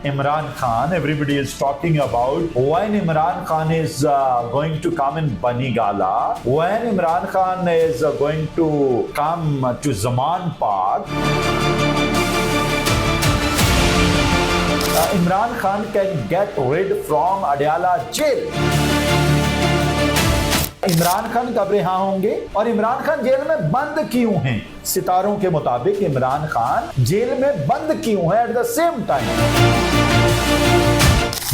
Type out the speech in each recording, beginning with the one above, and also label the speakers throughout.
Speaker 1: Imran Khan. Everybody is talking about when Imran Khan is going to come in Bani Gala, when Imran Khan is going to come to Zaman Park. Imran Khan can get rid from Adyala jail. Imran Khan कब रिहा होंगे और Imran Khan jail में बंद क्यों हैं? सितारों के मुताबिक इमरान खान जेल में बंद क्यों है एट द सेम टाइम?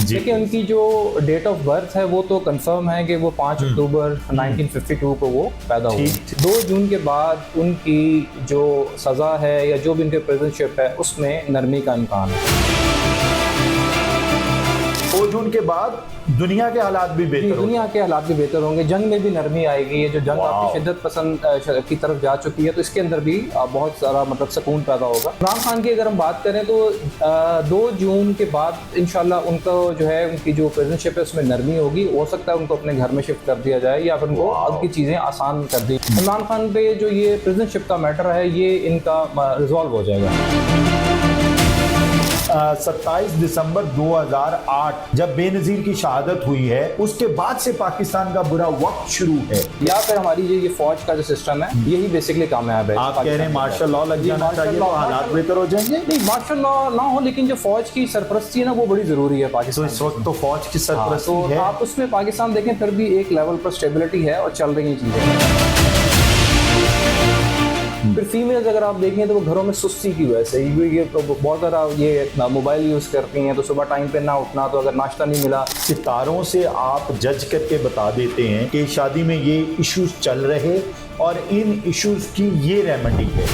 Speaker 2: देखिए, उनकी जो डेट ऑफ बर्थ है वो तो कंफर्म है कि वो 5 अक्टूबर 1952 को वो पैदा हुए। 2 जून के बाद उनकी जो सज़ा है या जो भी उनके प्रिजनशिप है उसमें नरमी का इम्कान है।
Speaker 1: 2 जून के बाद दुनिया के हालात भी बेहतर होंगे।
Speaker 2: दुनिया के हालात भी बेहतर होंगे, जंग में भी नरमी आएगी। ये जो जंग आपकी शिद्दत पसंद की तरफ जा चुकी है तो इसके अंदर भी बहुत सारा मतलब सुकून पैदा होगा। इमरान खान की अगर हम बात करें तो 2 जून के बाद इंशाल्लाह उनको जो है उनकी जो प्रेजेंटशिप है उसमें नरमी होगी। हो सकता है उनको अपने घर में शिफ्ट कर दिया जाए या फिर उनको अब की चीज़ें आसान कर दी। इमरान खान पे जो ये प्रेजेंटशिप का मैटर है ये इनका रिजॉल्व हो जाएगा।
Speaker 1: 27 दिसंबर 2008 जब बेनज़ीर की शहादत हुई है उसके बाद से पाकिस्तान का बुरा वक्त शुरू है,
Speaker 2: या फिर हमारी ये फौज का जो सिस्टम है यही बेसिकली कामयाब है।
Speaker 1: आप कह रहे हैं मार्शल लॉ लग जाना चाहिए तो हालात बेहतर हो जाएंगे?
Speaker 2: नहीं, मार्शल लॉ ना हो लेकिन जो फौज की सरपरस्ती है ना वो बड़ी जरूरी है पाकिस्तान।
Speaker 1: तो इस वक्त तो फौज की सरपरस्ती है।
Speaker 2: आप उसमें पाकिस्तान देखें फिर भी एक लेवल पर स्टेबिलिटी है और चल रही चीजें। फिर फीमेल्स अगर आप देखें तो वो घरों में सुस्ती की वजह से ये तो बहुत ज़्यादा ये मोबाइल यूज़ करती हैं तो सुबह टाइम पे ना उठना, तो अगर नाश्ता नहीं मिला।
Speaker 1: सितारों से आप जज करके बता देते हैं कि शादी में ये इश्यूज चल रहे और इन इश्यूज की ये रेमेडी है।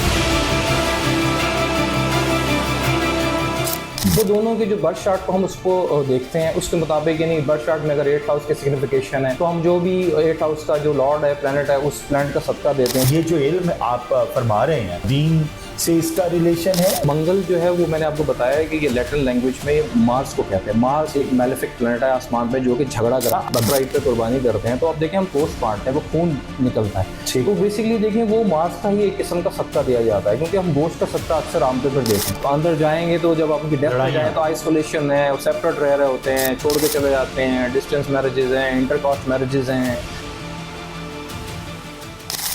Speaker 2: वो दोनों के जो बर्थ चार्ट को हम उसको देखते हैं उसके मुताबिक, यानी बर्थ चार्ट में अगर 8th हाउस की सिग्निफिकेशन है तो हम जो भी 8th हाउस का जो लॉर्ड है, प्लैनेट है, उस प्लैनेट का सदका देते हैं।
Speaker 1: ये जो इल्म आप फरमा रहे हैं दीन से इसका रिलेशन है।
Speaker 2: मंगल जो है वो मैंने आपको बताया है कि ये लैटिन लैंग्वेज में मार्स को कहते हैं। मार्स एक मैलेफिक प्लैनेट है आसमान पे जो कि झगड़ा करता है, बकरा ईद पे कुर्बानी करते हैं। तो आप देखें हम पोस्ट पार्ट है वो खून निकलता है, तो बेसिकली देखें वो मार्स का ही एक किस्म का सदका दिया जाता है क्योंकि हम गोश्त का सदका अक्सर आमतौर पर देते हैं। तो अंदर जाएंगे तो जब आप उनकी डेथ हो जाए तो आइसोलेशन है, सेपरेट रह रहे होते हैं, छोड़ के चले जाते हैं, डिस्टेंस मैरिजेज हैं, इंटरकास्ट मैरिजेज हैं।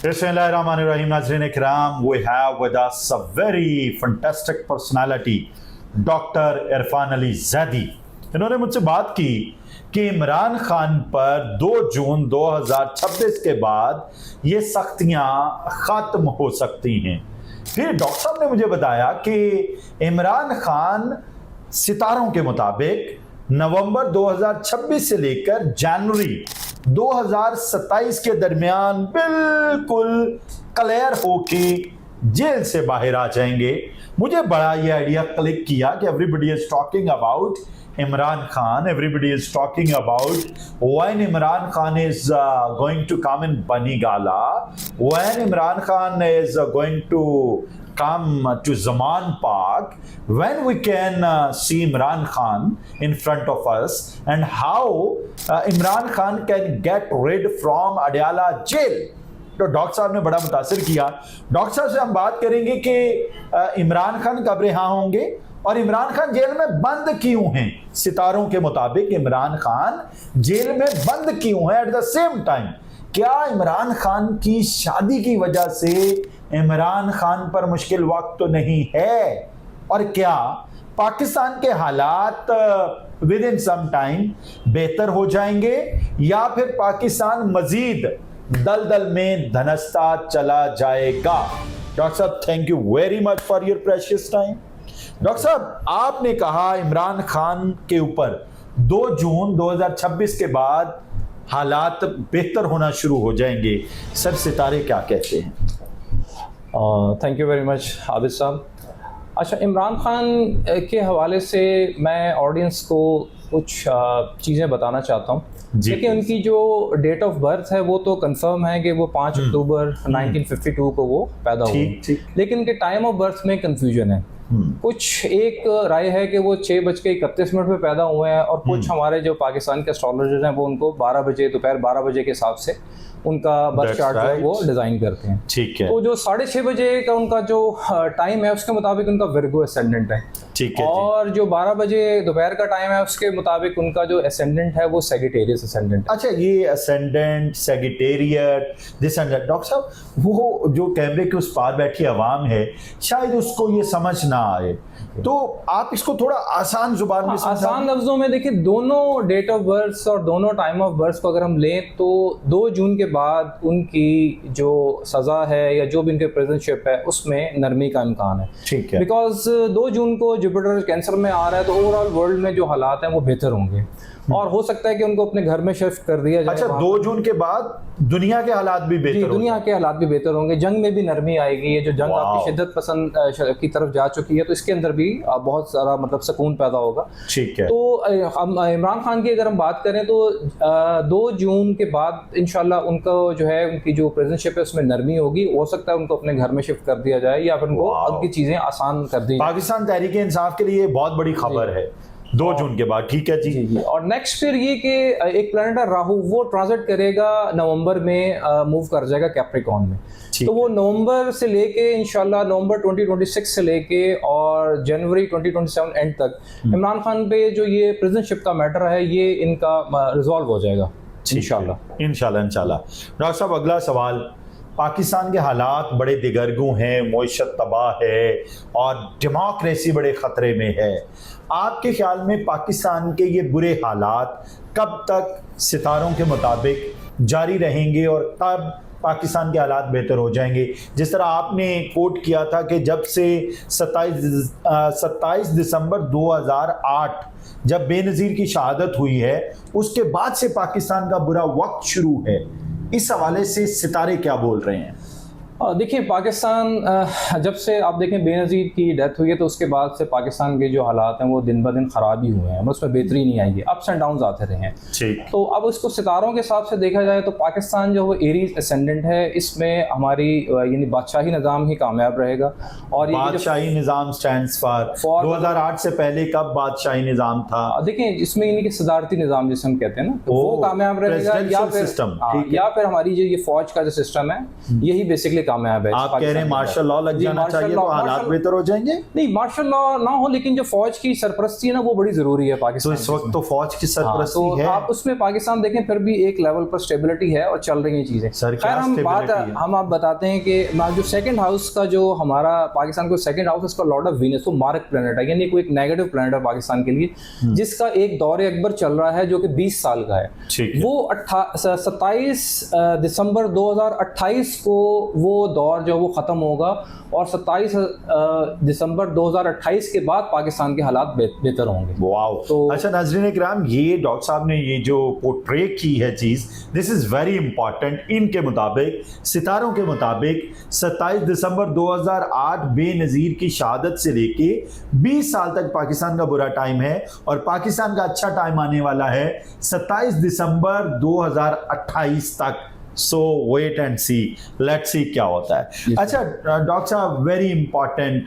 Speaker 1: Bismillahirrahmanirrahim, Nazreen Ikram, we have with us a very fantastic personality, doctor Irfan Ali Zaidi. इन्होंने मुझसे बात की कि इमरान खान पर 2 जून 2026 के बाद ये सख्तियाँ ख़त्म हो सकती हैं। फिर डॉक्टर साहब ने मुझे बताया कि इमरान खान सितारों के मुताबिक नवंबर 2026 से लेकर जनवरी 2027 के दरमियान बिल्कुल क्लियर होके जेल से बाहर आ जाएंगे। मुझे बड़ा ये आइडिया क्लिक किया कि everybody is talking about Imran Khan, everybody is talking about when Imran Khan is going to come in Bani Gala, when Imran Khan is going to come to Zaman Park, when we can see Imran Khan in front of us and how Imran Khan can get rid from Adyala jail. तो doctor साहब ने बड़ा मुतासिर किया। Doctor साहब से हम बात करेंगे कि इमरान खान कब रिहा होंगे और इमरान खान जेल में बंद क्यों हैं? सितारों के मुताबिक इमरान खान जेल में बंद क्यों है एट द सेम टाइम? क्या इमरान खान की शादी की वजह से इमरान खान पर मुश्किल वक्त तो नहीं है? और क्या पाकिस्तान के हालात विद इन सम टाइम बेहतर हो जाएंगे या फिर पाकिस्तान मजीद दलदल में धंसता चला जाएगा? डॉक्टर साहब, thank you very much for your precious time. Doctor साहब, आपने कहा इमरान खान के ऊपर 2 जून 2026 के बाद हालात बेहतर होना शुरू हो जाएंगे। सर, सितारे क्या कहते हैं?
Speaker 2: Thank you very much Abid साहब। अच्छा, इमरान खान के हवाले से मैं ऑडियंस को कुछ चीज़ें बताना चाहता हूँ। देखिए, उनकी जो डेट ऑफ बर्थ है वो तो कंफर्म है कि वो 5 अक्टूबर 1952 को वो पैदा हुए, लेकिन उनके टाइम ऑफ बर्थ में कंफ्यूजन है। कुछ एक राय है कि वो 6:31 पे पैदा हुए हैं और कुछ हमारे जो पाकिस्तान के एस्ट्रोलॉजर्स हैं वो उनको 12 बजे, दोपहर 12 बजे के हिसाब से उनका बर्थ चार्ट जो वो डिजाइन करते हैं।
Speaker 1: ठीक है।
Speaker 2: तो जो 6:30 बजे का उनका जो टाइम है उसके मुताबिक उनका विर्गो एसेंडेंट है।
Speaker 1: ठीक है जी।
Speaker 2: और जो 12 बजे दोपहर का टाइम है उसके मुताबिक उनका जो एसेंडेंट है वो सेजिटेरियस एसेंडेंट है।
Speaker 1: अच्छा, ये ascendant, Sagittarius, this and that, doctor साहब वो जो कैमरे के उस पार बैठी आवाम है शायद उसको ये समझ ना आए, तो आप इसको थोड़ा आसान जुबान में समझाएं।
Speaker 2: आसान लफ्जों में देखिए, दोनों डेट ऑफ बर्थ और दोनों टाइम ऑफ बर्थ को अगर हम लें तो 2 जून के बाद उनकी जो सज़ा है या जो भी उनके प्रेजेंटशिप है उसमें नरमी का इम्कान है।
Speaker 1: ठीक है।
Speaker 2: बिकॉज 2 जून को जुपिटर कैंसर में आ रहा है तो ओवरऑल वर्ल्ड में जो हालात हैं वो बेहतर होंगे और हो सकता है कि उनको अपने घर में शिफ्ट कर दिया जाए।
Speaker 1: अच्छा, 2 जून के बाद दुनिया के हालात भी बेहतर होंगे।
Speaker 2: दुनिया के हालात भी बेहतर होंगे, जंग में भी नरमी आएगी। ये जो जंग आपकी शिद्दत पसंद की तरफ जा चुकी है तो इसके अंदर भी बहुत सारा मतलब सुकून पैदा होगा।
Speaker 1: ठीक है।
Speaker 2: तो हम इमरान खान की अगर हम बात करें तो 2 जून के बाद इंशाल्लाह उनको जो है उनकी जो प्रेजेंटशिप है उसमें नरमी होगी। हो सकता है उनको अपने घर में शिफ्ट कर दिया जाए या फिर उनको उनकी चीज़ें आसान कर दी।
Speaker 1: पाकिस्तान तहरीक इंसाफ के लिए बहुत बड़ी खबर है 2 जून के बाद। ठीक है जी।
Speaker 2: जी। और नेक्स्ट फिर ये कि एक प्लैनेट है राहु, वो ट्रांजिट करेगा नवंबर में, मूव कर जाएगा कैप्रिकॉर्न में। तो वो नवंबर से लेके इंशाल्लाह नवंबर 2026 से लेके और जनवरी 2027 एंड तक इमरान खान पे जो ये प्रेजेंटशिप का मैटर है ये इनका रिजॉल्व हो जाएगा इंशाल्लाह।
Speaker 1: इंशाल्लाह। डॉक्टर साहब, अगला सवाल, पाकिस्तान के हालात बड़े दिगरगू हैं, मईशत तबाह है और डेमोक्रेसी बड़े ख़तरे में है। आपके ख्याल में पाकिस्तान के ये बुरे हालात कब तक सितारों के मुताबिक जारी रहेंगे और कब पाकिस्तान के हालात बेहतर हो जाएंगे? जिस तरह आपने कोट किया था कि जब से 27 दिसंबर 2008 जब बेनज़ीर की शहादत हुई है उसके बाद से पाकिस्तान का बुरा वक्त शुरू है, इस हवाले से सितारे क्या बोल रहे हैं?
Speaker 2: देखिए, पाकिस्तान जब से आप देखें बेनज़ीर की डेथ हुई है तो उसके बाद से पाकिस्तान के जो हालात हैं वो दिन ब दिन ख़राब ही हुए हैं, उसमें बेहतरी नहीं आई है, अप्स एंड डाउन्स आते रहे हैं।
Speaker 1: ठीक।
Speaker 2: तो अब उसको सितारों के हिसाब से देखा जाए तो पाकिस्तान जो वो एरीज असेंडेंट है, इसमें हमारी यानी बादशाही निज़ाम ही कामयाब रहेगा। और ये
Speaker 1: बादशाही निज़ाम स्टैंड्स फॉर 2008 से पहले कब बादशाही निज़ाम था?
Speaker 2: देखिए, इसमें यानी कि सदारती निज़ाम जिसे हम कहते हैं ना, तो वो कामयाब रहेगा या फिर हमारी जो ये फौज का जो सिस्टम है यही बेसिकली कामयाब है।
Speaker 1: आप कह रहे हैं मार्शल लॉ लग जाना चाहिए तो हालात बेहतर हो जाएंगे?
Speaker 2: नहीं, मार्शल लॉ ना हो, लेकिन जो फौज की सरपरस्ती है ना वो बड़ी जरूरी है पाकिस्तान।
Speaker 1: तो इस वक्त तो फौज की सरपरस्ती है।
Speaker 2: आप उसमें पाकिस्तान देखें फिर भी एक लेवल पर स्टेबिलिटी है और चल रही हैं चीजें। खैर, हम आप बताते हैं कि जो सेकंड हाउस का जो हमारा पाकिस्तान को सेकंड हाउस, इसका लॉर्ड ऑफ वीनस, वो मार्क प्लैनेट है, यानी कोई एक नेगेटिव प्लैनेट है पाकिस्तान के लिए, जिसका एक दौर अकबर चल रहा है जो कि 20 साल का है। वो 27 दिसंबर 2028 को वो दौर जो वो ख़त्म होगा और 27 दिसंबर 2028 के बाद पाकिस्तान के हालात बेहतर होंगे।
Speaker 1: वाओ। तो अच्छा नाज़रीन इकराम, ये डॉक्टर साहब ने ये जो पोर्ट्रे की है चीज़, दिस इज़ वेरी इंपॉर्टेंट। इनके मुताबिक, सितारों के मुताबिक 27 दिसंबर 2008 बेनज़ीर की शहादत से लेके 20 साल तक पाकिस्तान का बुरा टाइम है और पाकिस्तान का अच्छा टाइम आने वाला है 27 दिसंबर 2028 तक। So wait and see, let's see क्या होता है। अच्छा डॉक्टर साहब, वेरी इंपॉर्टेंट,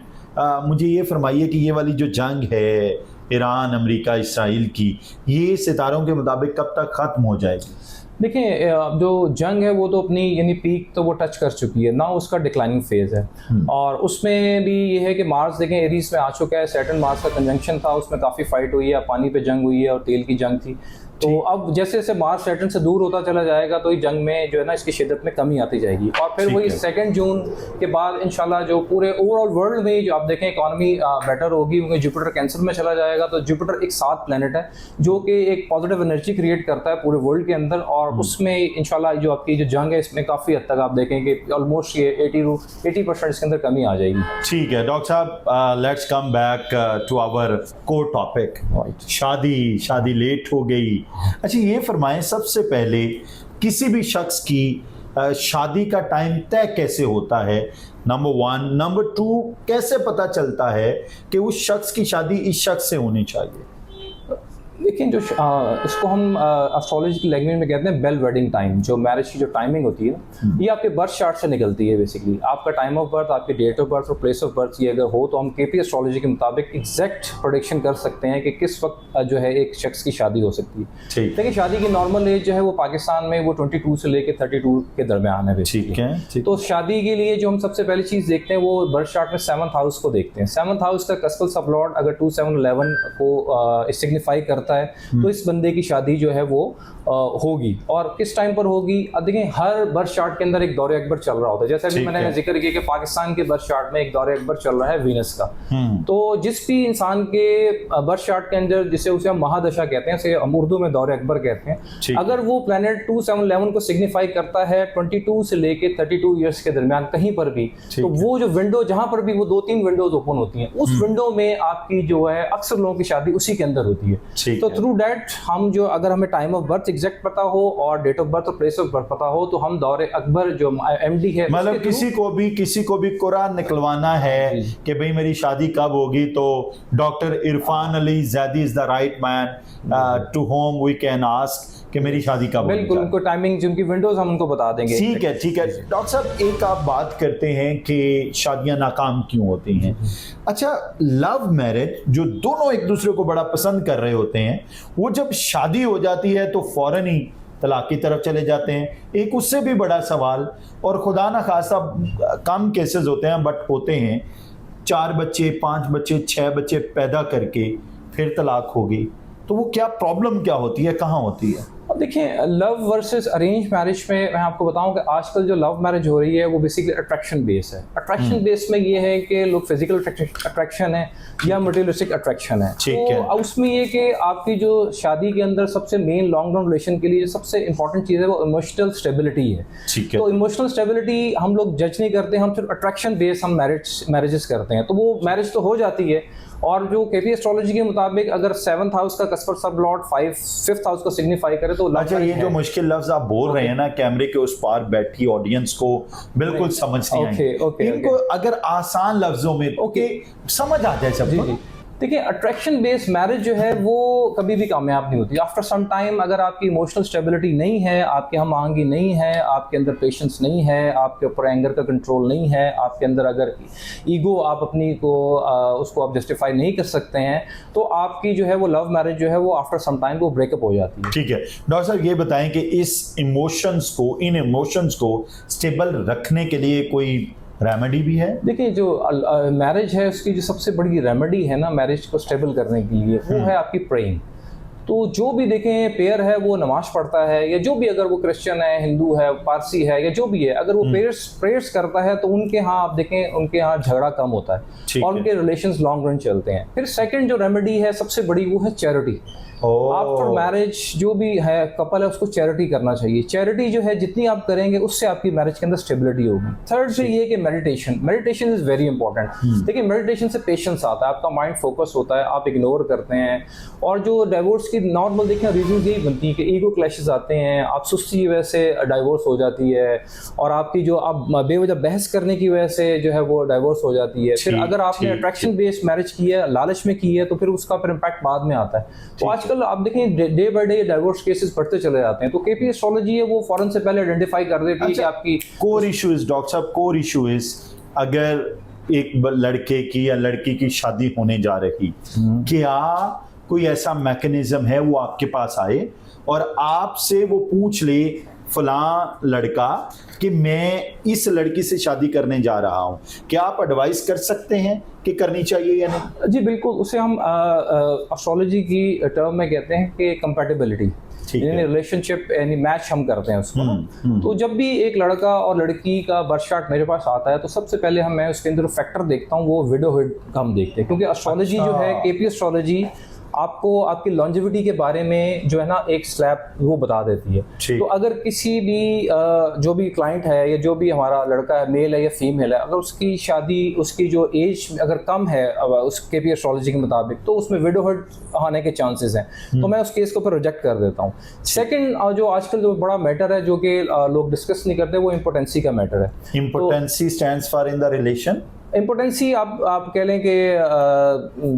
Speaker 1: मुझे ये फरमाइए कि ये वाली जो जंग है ईरान, अमेरिका, इसराइल की, ये सितारों के मुताबिक कब तक ख़त्म हो जाएगी?
Speaker 2: देखिए, जो जंग है वो तो अपनी यानी पीक तो वो टच कर चुकी है ना, उसका डिक्लाइनिंग फेज है। और उसमें भी ये है कि मार्स देखें एरीज में आ चुका है, सैटर्न मार्स का कंजंक्शन था, उसमें काफ़ी फाइट हुई है, पानी पे जंग हुई है और तेल की जंग थी। तो अब जैसे जैसे मार्स सैटर्न से दूर होता चला जाएगा तो ये जंग में जो है ना इसकी शिद्दत में कमी आती जाएगी। और फिर वही 2 जून के बाद इंशाल्लाह जो पूरे ओवरऑल वर्ल्ड में जो आप देखें इकॉनमी बेटर होगी, क्योंकि जुपिटर कैंसर में चला जाएगा। तो जुपिटर एक 7 प्लैनेट है जो कि एक पॉजिटिव एनर्जी क्रिएट करता है पूरे वर्ल्ड के अंदर, और उसमें इंशाल्लाह जो आपकी जो जंग है इसमें काफ़ी हद तक आप देखें कि ऑलमोस्ट ये 80% इसके अंदर कमी आ जाएगी।
Speaker 1: ठीक है डॉक्टर साहब, let's come back to our core topic. शादी लेट हो गई। अच्छा ये फरमाएं, सबसे पहले किसी भी शख्स की शादी का टाइम तय कैसे होता है? नंबर 1। नंबर 2, कैसे पता चलता है कि उस शख्स की शादी इस शख्स से होनी चाहिए?
Speaker 2: देखिए जो इसको हम एस्ट्रोलॉजी की लैंग्वेज में कहते हैं बेल वेडिंग टाइम, जो मैरिज की जो टाइमिंग होती है ये आपके बर्थ चार्ट से निकलती है। बेसिकली आपका टाइम ऑफ बर्थ, आपके डेट ऑफ बर्थ और प्लेस ऑफ बर्थ ये अगर हो तो हम केपी एस्ट्रोलॉजी के मुताबिक एग्जैक्ट प्रोडिक्शन कर सकते हैं कि किस वक्त जो है एक शख्स की शादी हो सकती है। देखिए शादी की नॉर्मल एज जो है वो पाकिस्तान में वो 22 से लेकर 32 के दरमियान है।
Speaker 1: ठीक है।
Speaker 2: तो शादी के लिए जो हम सबसे पहली चीज़ देखते हैं वो बर्थ चार्ट में 7th हाउस को देखते हैं। 7th हाउस का कस्पल सबलॉर्ड अगर 2 7 11 को सिग्निफाई करता है तो इस बंदे की शादी जो है वो होगी। और किस टाइम पर होगी, देखें हर बर्थ चार्ट के अंदर एक दौरे अकबर चल रहा होता है। जैसे अभी मैंने जिक्र किया कि पाकिस्तान के बर्थ चार्ट में एक दौरे अकबर चल रहा है वीनस का। तो जिस भी इंसान के बर्थ चार्ट के अंदर जिसे उसे हम महादशा कहते हैं, उसे हम उर्दू में दौरे अकबर कहते हैं, अगर वो प्लैनेट 2 7 11 को सिग्निफाई करता है 22 से लेके 32 ईयर्स के दरमियान कहीं पर भी, तो वो जो विंडो जहां पर भी वो 2-3 विंडोज ओपन होती हैं, उस विंडो में आपकी जो है अक्सर लोगों की शादी उसी के अंदर होती है। तो थ्रू दैट हम जो अगर हमें टाइम ऑफ बर्थ एग्जैक्ट पता हो और डेट ऑफ बर्थ और प्लेस ऑफ बर्थ पता हो तो हम दौरे अकबर जो एमडी है,
Speaker 1: मतलब किसी को भी कुरान निकलवाना है कि भाई मेरी शादी कब होगी तो doctor Irfan Ali Zaidi is the right man to whom we can ask कि मेरी शादी कब होगी।
Speaker 2: बिल्कुल, उनको टाइमिंग जिनकी विंडोज हम उनको बता देंगे।
Speaker 1: ठीक है। डॉक्टर साहब एक आप बात करते हैं कि शादियां नाकाम क्यों होती हैं। अच्छा, लव मैरिज जो दोनों एक दूसरे को बड़ा पसंद कर रहे होते हैं, वो जब शादी हो जाती है तो फौरन ही तलाक की तरफ चले जाते हैं। एक उससे भी बड़ा सवाल, और खुदा ना खासा कम केसेस होते हैं बट होते हैं, 4 बच्चे 5 बच्चे 6 बच्चे पैदा करके फिर तलाक होगी, तो वो क्या प्रॉब्लम क्या होती है, कहाँ होती है?
Speaker 2: अब देखिए लव वर्सेस अरेंज मैरिज में मैं आपको बताऊं कि आजकल जो लव मैरिज हो रही है वो बेसिकली अट्रैक्शन बेस है। अट्रैक्शन बेस में ये है कि लोग फिजिकल अट्रैक्शन है या मटेरियलिस्टिक अट्रैक्शन है। तो उसमें ये कि आपकी जो शादी के अंदर सबसे मेन लॉन्ग टर्म रिलेशन के लिए सबसे इंपॉर्टेंट चीज़ है वो इमोशनल स्टेबिलिटी है। तो इमोशनल स्टेबिलिटी हम लोग जज नहीं करते, हम सिर्फ अट्रैक्शन बेस हम मैरिजेस करते हैं। तो वो मैरिज तो हो जाती है, और जो केपी एस्ट्रोलॉजी के मुताबिक अगर 7th हाउस का कस्पर सब लॉर्ड 5th हाउस को सिग्निफाई करे तो
Speaker 1: अच्छा, ये जो मुश्किल लफ्ज आप बोल रहे हैं ना, कैमरे के उस पार बैठी ऑडियंस को बिल्कुल समझ नहीं आएंगे। इनको अगर आसान लफ्जों में समझ आ जाए सबको।
Speaker 2: देखिए अट्रैक्शन बेस्ड मैरिज जो है वो कभी भी कामयाब नहीं होती। आफ्टर सम टाइम अगर आपकी इमोशनल स्टेबिलिटी नहीं है, आपके हम आहंगी नहीं है, आपके अंदर पेशेंस नहीं है, आपके ऊपर एंगर का कंट्रोल नहीं है, आपके अंदर अगर ईगो आप अपनी को उसको आप जस्टिफाई नहीं कर सकते हैं, तो आपकी जो है वो लव मैरिज जो है वो आफ्टर सम टाइम वो ब्रेकअप हो जाती है।
Speaker 1: ठीक है डॉक्टर साहब, ये बताएं कि इन इमोशंस को स्टेबल रखने के लिए कोई रेमेडी भी है?
Speaker 2: देखिए जो मैरिज है उसकी जो सबसे बड़ी रेमेडी है ना मैरिज को स्टेबल करने के लिए, वो है आपकी प्रेइंग। तो जो भी देखें पेयर है वो नमाज पढ़ता है, या जो भी अगर वो क्रिश्चियन है, हिंदू है, पारसी है, या जो भी है, अगर वो प्रेयर्स करता है तो उनके यहाँ आप देखें उनके यहाँ झगड़ा कम होता है और उनके रिलेशंस लॉन्ग रन चलते हैं। फिर सेकंड जो रेमेडी है सबसे बड़ी वो है चैरिटी। आफ्टर मैरिज जो भी है कपल है उसको चैरिटी करना चाहिए। चैरिटी जो है जितनी आप करेंगे उससे आपकी मैरिज के अंदर स्टेबिलिटी होगी। थर्ड से ये कि मेडिटेशन इज वेरी इंपॉर्टेंट। देखिए मेडिटेशन से पेशेंस आता है, आपका माइंड फोकस होता है, आप इग्नोर करते हैं। और जो डाइवोर्स की नॉर्मल देखिए रीजन यही बनती है कि ईगो क्लैशेस आते हैं, आप सुस्ती की वजह से डाइवोर्स हो जाती है, और आपकी जो आप बेवजह बहस करने की वजह से जो है वो डाइवोर्स हो जाती है। फिर अगर आपने अट्रैक्शन बेस्ड मैरिज की है, लालच में की है, तो फिर उसका फिर इम्पैक्ट बाद में आता है। तो आजकल आप देखें day by day divorce cases बढ़ते चले जाते हैं। तो केपी एस्ट्रोलॉजी है वो फौरन से पहले आइडेंटिफाई कर देती है कि आपकी
Speaker 1: कोर इशू इज, डॉक्टर साहब कोर इशू इज, अगर एक लड़के की या लड़की की शादी होने जा रही, क्या कोई ऐसा मैकेनिज्म है वो आपके पास आए और आपसे वो पूछ ले फलां लड़का कि मैं इस लड़की से शादी करने जा रहा हूं, क्या आप एडवाइस कर सकते हैं कि करनी चाहिए या नहीं?
Speaker 2: जी बिल्कुल, उसे हम एस्ट्रोलॉजी की टर्म में कहते हैं कि कंपैटिबिलिटी, यानी रिलेशनशिप यानी मैच हम करते हैं उसको। तो जब भी एक लड़का और लड़की का बर्थ चार्ट मेरे पास आता है तो सबसे पहले मैं उसके अंदर फैक्टर देखता हूँ, वो विडोहुड का हम देखते हैं, क्योंकि एस्ट्रोलॉजी जो है केपी एस्ट्रोलॉजी आपको आपकी लॉन्जिविटी के बारे में जो है ना एक स्लैब वो बता देती है। तो अगर किसी भी जो भी क्लाइंट है या जो भी हमारा लड़का है, मेल है या फीमेल है, अगर उसकी शादी उसकी जो एज अगर कम है उस केपी एस्ट्रोलॉजी के मुताबिक, तो उसमें विडोहुड आने के चांसेस हैं, तो मैं उस केस को फिर रिजेक्ट कर देता हूँ। सेकंड जो आजकल जो बड़ा मैटर है जो कि लोग डिस्कस नहीं करते, वो इम्पोर्टेंसी का मैटर है।
Speaker 1: Impotency stands for in the relation
Speaker 2: impotency आप कह लें कि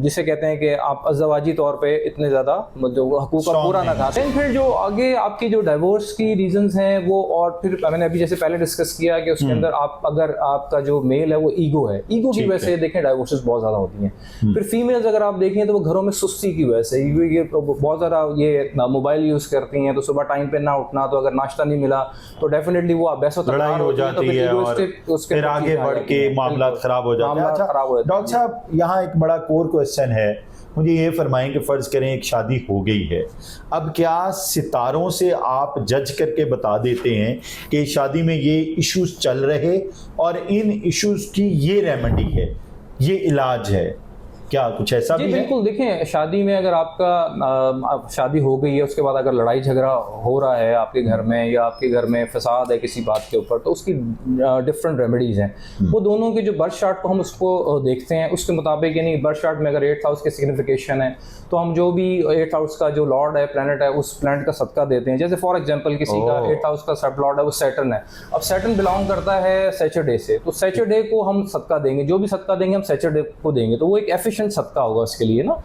Speaker 2: जिसे कहते हैं कि आप अज़वाजी तौर पे इतने ज़्यादा जो हकूक़ का पूरा ना खाते हैं। फिर जो आगे आपकी जो डाइवोर्स की रीजंस हैं वो, और फिर मैंने अभी जैसे पहले डिस्कस किया कि उसके अंदर आप अगर आपका जो मेल है वो ईगो है, ईगो की वजह से देखें डाइवोर्सेस बहुत ज़्यादा होती हैं। फिर फीमेल्स अगर आप देखें तो वो घरों में सुस्ती की वजह से, ये बहुत ज़्यादा ये मोबाइल यूज़ करती हैं, तो सुबह टाइम पे ना उठना, तो अगर नाश्ता नहीं मिला तो डेफिनेटली वो
Speaker 1: लड़ाई हो जाती है और फिर आगे बढ़ के मामला खराब हो जाते हैं। अच्छा डॉक्टर साहब, यहाँ एक बड़ा कोर क्वेश्चन है, मुझे ये फरमाएं कि फ़र्ज़ करें एक शादी हो गई है, अब क्या सितारों से आप जज करके बता देते हैं कि शादी में ये इश्यूज चल रहे और इन इश्यूज की ये रेमेडी है, ये इलाज है, क्या कुछ ऐसा भी है?
Speaker 2: बिल्कुल। देखें, शादी में अगर आपका शादी हो गई है, उसके बाद अगर लड़ाई झगड़ा हो रहा है आपके घर में या आपके घर में फसाद है किसी बात के ऊपर, तो उसकी डिफरेंट रेमेडीज़ हैं। वो दोनों के जो बर्थ चार्ट को हम उसको देखते हैं, उसके मुताबिक, यानी बर्थ चार्ट में अगर 8th हाउस की सिग्निफिकेशन है तो हम जो भी 8th हाउस का जो लॉर्ड है, प्लैनेट है, उस प्लैनेट का सदका देते हैं। जैसे फॉर एग्जांपल किसी का 8th हाउस का सब लॉर्ड है वो सैटर्न है, अब सैटर्न बिलोंग करता है सैटरडे से, तो सैटरडे को हम सदका देंगे, जो भी सदका देंगे हम सैटरडे को देंगे, तो वो एक एफिशिएंट सदका होगा उसके लिए ना।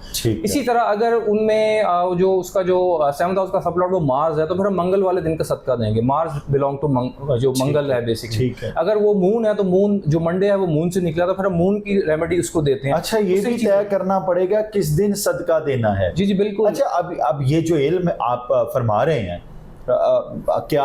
Speaker 2: इसी तरह अगर उनमें जो उसका जो 7th हाउस का सब लॉर्ड वो मार्स है, तो फिर हम मंगल वाले दिन का सदका देंगे। मार्स बिलोंग टू जो मंगल है बेसिकली। अगर वो मून है तो मून जो मंडे है वो मून से निकला, तो फिर हम मून की रेमेडी उसको देते हैं।
Speaker 1: अच्छा, ये भी तय करना पड़ेगा किस दिन सदका देना है?
Speaker 2: जी बिल्कुल।
Speaker 1: अच्छा, अब ये जो इल्म आप फरमा रहे हैं, क्या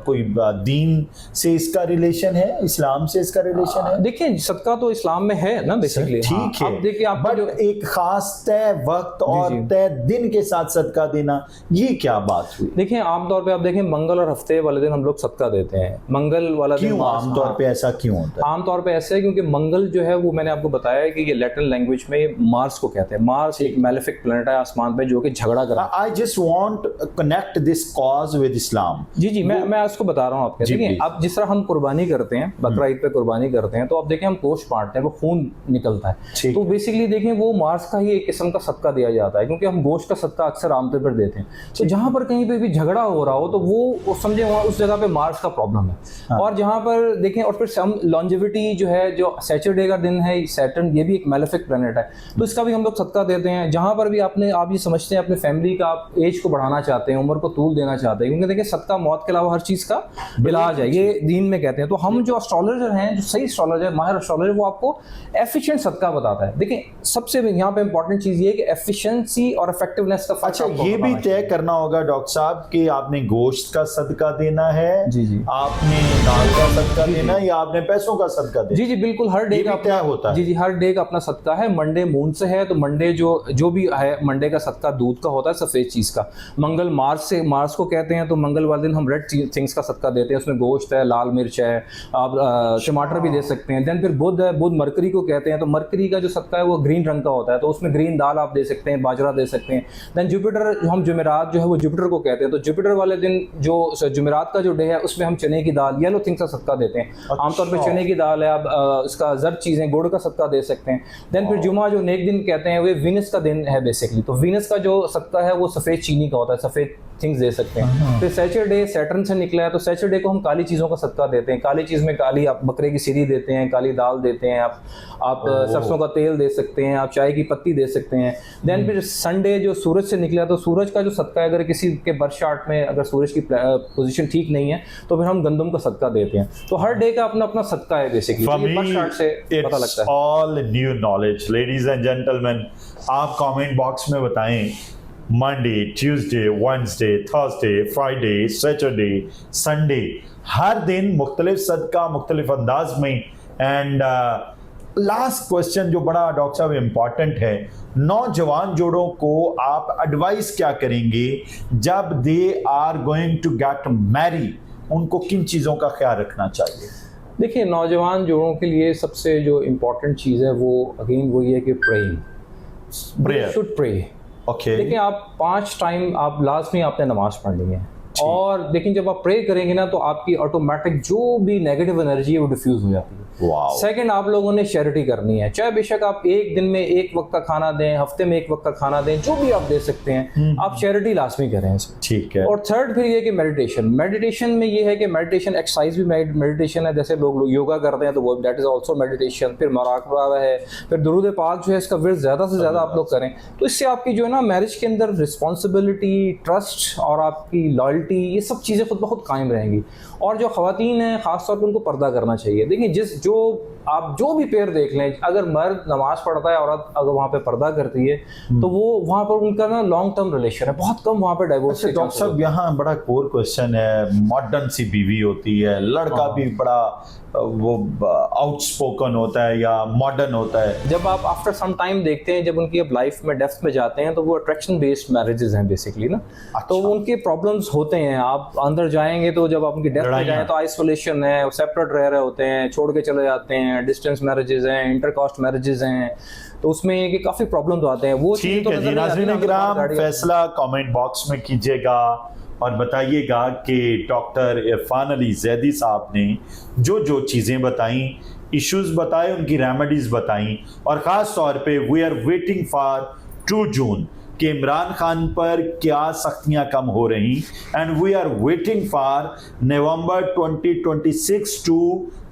Speaker 1: कोई दीन से इसका रिलेशन है, इस्लाम से इसका रिलेशन है?
Speaker 2: देखिए, सदका तो इस्लाम में है ना बेसिकली।
Speaker 1: ठीक है,
Speaker 2: अब देखिए आप
Speaker 1: बट एक खास तय वक्त और तय दिन के साथ सदका देना, ये क्या बात हुई?
Speaker 2: देखिए, आमतौर पे आप देखें मंगल और हफ्ते वाले दिन हम लोग सदका देते हैं। मंगल वाला दिन
Speaker 1: आमतौर पे ऐसा क्यों होता है?
Speaker 2: आमतौर पे ऐसा है क्योंकि मंगल जो है वो मैंने आपको बताया है कि ये लैटिन लैंग्वेज में मार्स को कहते हैं। मार्स एक मैलेफिक प्लैनेट है आसमान पे जो कि झगड़ा कर रहा है।
Speaker 1: I just want connect this cause with Islam.
Speaker 2: जी मैं उसको बता रहा हूँ आपको। देखिए, अब जिस तरह हम कुर्बानी करते हैं, बकरा ईद पे कुर्बानी करते हैं, तो अब देखें हम गोश्त बांटते हैं, वो खून निकलता है, तो बेसिकली देखें वो मार्स का ही एक किस्म का सदका दिया जाता है, क्योंकि हम गोश्त का सदका अक्सर आमतौर पर देते हैं। तो जहाँ पर कहीं पे भी झगड़ा हो रहा हो तो वो समझे वहाँ उस जगह पे मार्स का प्रॉब्लम है। और जहाँ पर देखें, और फिर सम लॉन्जेविटी जो है, जो सैटरडे का दिन है, सैटर्न ये भी एक मैलेफिक प्लैनेट है, तो इसका भी हम लोग सदका देते हैं। जहाँ पर भी आप ये समझते हैं अपने फैमिली का आप एज को बढ़ाना चाहते हैं, उम्र को तूल देना चाहते हैं, क्योंकि देखिए सदका मौत के अलावा हर चीज़ का इलाज है, ये दीन में कहते हैं। तो हम जो एस्ट्रोलॉजर हैं, जो सही एस्ट्रोलॉजर है, माहिर एस्ट्रोलॉजर, वो आपको एफिशिएंट सदका बताता है। देखिए, सबसे यहाँ पे इंपॉर्टेंट चीज़ ये है कि एफिशिएंसी और इफेक्टिवनेस का।
Speaker 1: अच्छा, ये भी तय करना होगा डॉक्टर साहब कि आपने गोश्त का सदका देना है,
Speaker 2: जी
Speaker 1: आपने दाल का सदका देना है, या आपने पैसों का सदका देना?
Speaker 2: जी बिल्कुल, हर डे का
Speaker 1: तय होता है।
Speaker 2: जी हर डे का अपना सदका है। मंडे मून से है तो मंडे जो भी है, मंडे का सदका दूध का होता है, सफेद चीज़ का। मंगल मार्स को कहते हैं, तो मंगल वाले दिन हम रेड थिंग्स का सदका देते हैं, उसमें गोश्त है, लाल मिर्च है, आप टमाटर भी दे सकते हैं। देन फिर बुध है, बुध मरकरी को कहते हैं, तो मरकरी का जो सदका है वो ग्रीन रंग का होता है, तो उसमें ग्रीन दाल आप दे सकते हैं, बाजरा दे सकते हैं। देन जुपिटर, हम जुमेरात जो है वो जुपिटर को कहते हैं, तो जुपिटर वाले दिन जो जुमेरात का जो डे है उसमें हम चने की दाल, येलो थिंग्स का सदका देते हैं। आमतौर पर चने की दाल है, आप उसका जर्द चीज़ें, गुड़ का सदका दे सकते हैं। देन फिर जुमा जो नेक दिन कहते हैं, वो वीनस का दिन है बेसिकली, तो वीनस का जो सदका है वो सफ़ेद चीनी का होता है, सफ़ेद थिंग्स दे सकते हैं। फिर सैटरडे सैटर्न से निकला है, तो सैटरडे को हम काली चीज़ों का सदका देते हैं। काली चीज़ में काली आप बकरे की सीरी देते हैं, काली दाल देते हैं, आप सरसों का तेल दे सकते हैं, आप चाय की पत्ती दे सकते हैं। देन फिर संडे जो सूरज से निकला, तो सूरज का जो सदका है, अगर किसी के बर्थ चार्ट में अगर सूरज की पोजीशन ठीक नहीं है तो फिर हम गंदम का सदका देते हैं। तो हर डे का अपना अपना सदका है बेसिकली, बर्थ चार्ट से पता लगता है।
Speaker 1: All new knowledge. Ladies and gentleman, आप कमेंट बॉक्स में बताएं Monday, Tuesday, Wednesday, Thursday, Friday, Saturday, Sunday, हर दिन मुख्तलिफ सदका मुख्तलिफ अंदाज में। एंड लास्ट क्वेश्चन जो बड़ा डॉक्टर साहब इम्पॉर्टेंट है, नौजवान जोड़ों को आप एडवाइस क्या करेंगे जब they are going to get marry? उनको किन चीज़ों का ख्याल रखना चाहिए?
Speaker 2: देखिए, नौजवान जोड़ों के लिए सबसे जो इम्पोर्टेंट चीज़ है वो अगेन वही है कि प्रेयर शुड प्रे।
Speaker 1: ओके।
Speaker 2: देखिए, आप 5 टाइम आप लाजमी आपने नमाज पढ़नी है, और लेकिन जब आप प्रे करेंगे ना तो आपकी ऑटोमेटिक जो भी नेगेटिव एनर्जी है वो डिफ्यूज हो जाती है।
Speaker 1: वाओ।
Speaker 2: सेकंड, आप लोगों ने चैरिटी करनी है, चाहे बेशक आप एक दिन में एक वक्त का खाना दें, हफ्ते में एक वक्त का खाना दें, जो भी आप दे सकते हैं, आप चैरिटी लाजमी करें इसमें।
Speaker 1: ठीक है।
Speaker 2: और थर्ड फिर ये कि मेडिटेशन में ये है कि मेडिटेशन एक्सरसाइज भी मेडिटेशन है, जैसे लोग योगा करते हैं तो वो दैट इज ऑल्सो मेडिटेशन। फिर मुराकबा है, फिर दुरूद पाक जो है इसका विर्द ज़्यादा से ज़्यादा आप लोग करें, तो इससे आपकी जो है ना मैरिज के अंदर रिस्पॉन्सिबिलिटी, ट्रस्ट और आपकी लॉयल्टी, ये सब चीज़ें खुद ब खुद कायम रहेंगी। और जो ख़वातीन हैं ख़ासतौर पर उनको पर्दा करना चाहिए। देखिए आप जो भी पेयर देख लें, अगर मर्द नमाज पढ़ता है, औरत अगर वहाँ पे पर्दा करती है तो वो वहाँ पर उनका ना लॉन्ग टर्म रिलेशन है, बहुत कम वहाँ पे डाइवोर्स।
Speaker 1: डॉक्टर साहब यहाँ बड़ा कोर क्वेश्चन है, मॉडर्न सी बीवी होती है, लड़का भी बड़ा वो आउटस्पोकन होता है या मॉडर्न होता है,
Speaker 2: जब आप आफ्टर सम टाइम देखते हैं, जब उनकी अब लाइफ में डेप्थ में जाते हैं तो वो अट्रैक्शन बेस्ड मैरिजेस हैं बेसिकली ना। तो उनके प्रॉब्लम्स होते हैं, आप अंदर जाएंगे तो जब आप उनकी डेप्थ में जाएं तो आइसोलेशन है, सेपरेट रह रहे होते हैं, छोड़ के चले जाते हैं, डिस्टेंस मैरिजेस हैं, इंटरकास्ट मैरिजेस हैं, तो उसमें ये काफी प्रॉब्लम्स आते हैं। वो
Speaker 1: ठीक है जी। नाज़रीन किराम, फैसला कमेंट बॉक्स में कीजिएगा और बताइएगा कि डॉक्टर इरफान अली ज़ैदी साहब ने जो चीज़ें बताई, इश्यूज बताए, उनकी रेमेडीज बताई, और ख़ास तौर पे we are waiting for 2 June कि इमरान खान पर क्या सख्तियां कम हो रही, and we are waiting for November 2026 to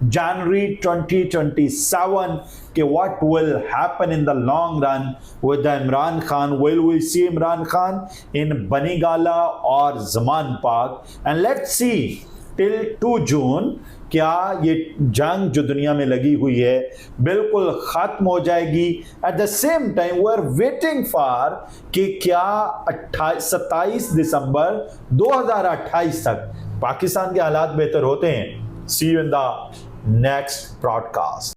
Speaker 1: January 2027 कि what will happen in the long run with the Imran Khan. Will we see Imran Khan in Bani Gala or Zaman Park? And let's see till 2 June क्या ये जंग जो दुनिया में लगी हुई है बिल्कुल ख़त्म हो जाएगी। At the same time we are waiting for कि क्या 27 दिसंबर 2028 तक पाकिस्तान के हालात बेहतर होते हैं। See you in the next broadcast.